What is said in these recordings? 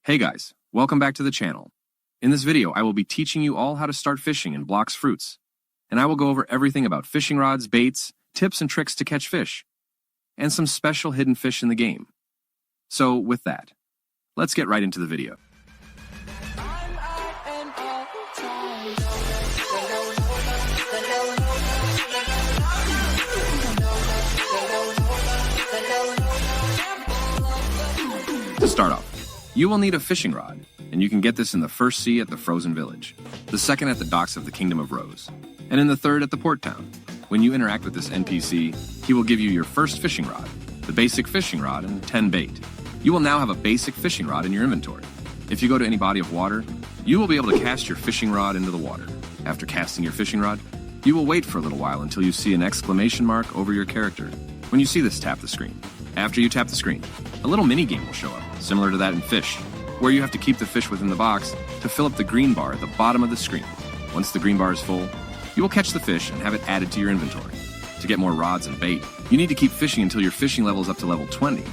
Hey guys, welcome back to the channel. In this video, I will be teaching you all how to start fishing in bloxfruits, and I will go over everything about fishing rods, baits, tips and tricks to catch fish, and some special hidden fish in the game. So with that, let's get right into the video. To start off, you will need a fishing rod, and you can get this in the first sea at the frozen village, the second at the docks of the Kingdom of Rose, and in the third at the port town. When you interact with this NPC, he will give you your first fishing rod, the basic fishing rod, and 10 bait. You will now have a basic fishing rod in your inventory. If you go to any body of water, you will be able to cast your fishing rod into the water. After casting your fishing rod, you will wait for a little while until you see an exclamation mark over your character. When you see this, tap the screen. After you tap the screen, a little mini game will show up, similar to that in Fish, where you have to keep the fish within the box to fill up the green bar at the bottom of the screen. Once the green bar is full, you will catch the fish and have it added to your inventory. To get more rods and bait, you need to keep fishing until your fishing level is up to level 20.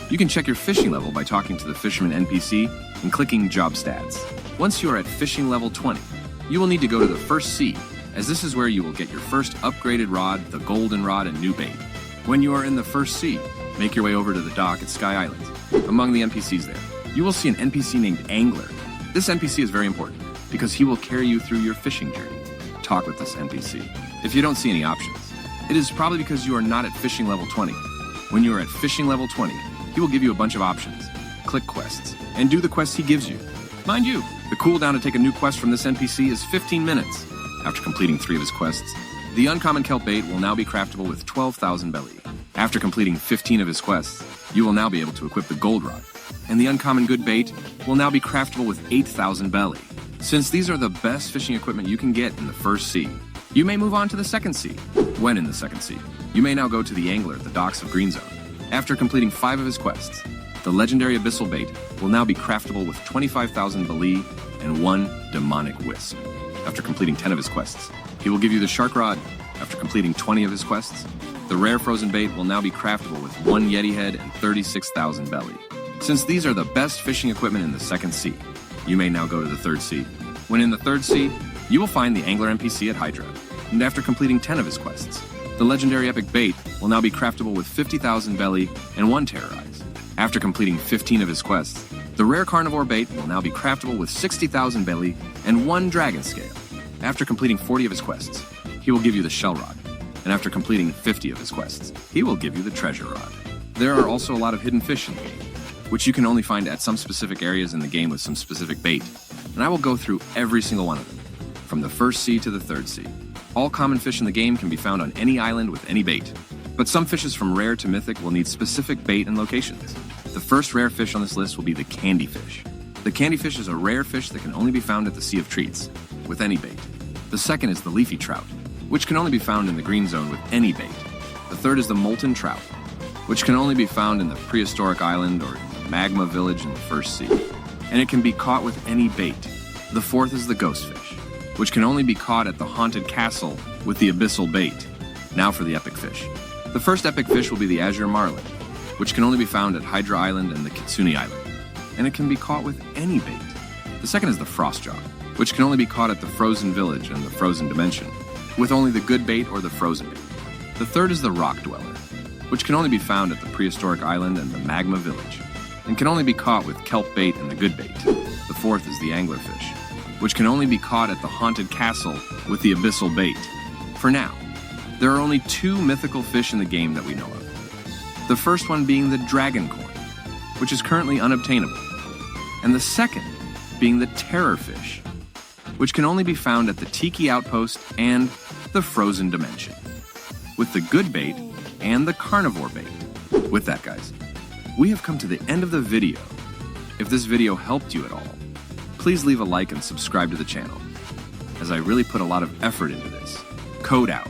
You can check your fishing level by talking to the fisherman NPC and clicking Job Stats. Once you are at fishing level 20, you will need to go to the first sea, as this is where you will get your first upgraded rod, the golden rod, and new bait. When you are in the first sea, make your way over to the dock at Sky Island. Among the NPCs there, you will see an NPC named Angler. This NPC is very important because he will carry you through your fishing journey. Talk with this NPC. If you don't see any options, it is probably because you are not at fishing level 20. When you are at fishing level 20, he will give you a bunch of options. Click quests and do the quests he gives you. Mind you, the cooldown to take a new quest from this NPC is 15 minutes. After completing 3 of his quests, the uncommon kelp bait will now be craftable with 12,000 belly. After completing 15 of his quests, you will now be able to equip the gold rod, and the uncommon good bait will now be craftable with 8,000 belly. Since these are the best fishing equipment you can get in the first sea, you may move on to the second sea. When in the second sea, you may now go to the angler at the docks of Green Zone. After completing 5 of his quests, the legendary abyssal bait will now be craftable with 25,000 belly and 1 demonic wisp. After completing 10 of his quests, he will give you the shark rod. After completing 20 of his quests, the rare frozen bait will now be craftable with 1 yeti head and 36,000 belly. Since these are the best fishing equipment in the second sea, you may now go to the third sea. When in the third sea, you will find the angler NPC at Hydra. And after completing 10 of his quests, the legendary epic bait will now be craftable with 50,000 belly and 1 terrorize. After completing 15 of his quests, the rare carnivore bait will now be craftable with 60,000 belly and 1 dragon scale. After completing 40 of his quests, he will give you the shell rod. And after completing 50 of his quests, he will give you the treasure rod. There are also a lot of hidden fish in the game, which you can only find at some specific areas in the game with some specific bait, and I will go through every single one of them, from the first sea to the third sea. All common fish in the game can be found on any island with any bait, but some fishes from rare to mythic will need specific bait and locations. The first rare fish on this list will be the candy fish. The candy fish is a rare fish that can only be found at the Sea of Treats, with any bait. The second is the leafy trout, which can only be found in the green zone with any bait. The third is the molten trout, which can only be found in the prehistoric island or the magma village in the first sea, and it can be caught with any bait. The fourth is the ghost fish, which can only be caught at the haunted castle with the abyssal bait. Now for the epic fish. The first epic fish will be the azure marlin, which can only be found at Hydra Island and the Kitsune Island, and it can be caught with any bait. The second is the frost jaw, which can only be caught at the frozen village and the frozen dimension, with only the good bait or the frozen bait. The third is the rock dweller, which can only be found at the prehistoric island and the magma village, and can only be caught with kelp bait and the good bait. The fourth is the anglerfish, which can only be caught at the haunted castle with the abyssal bait. For now, there are only 2 mythical fish in the game that we know of. The first one being the dragon coin, which is currently unobtainable, and the second being the terror fish, which can only be found at the Tiki Outpost and the Frozen Dimension, with the good bait and the carnivore bait. With that, guys, we have come to the end of the video. If this video helped you at all, please leave a like and subscribe to the channel, as I really put a lot of effort into this. Code out.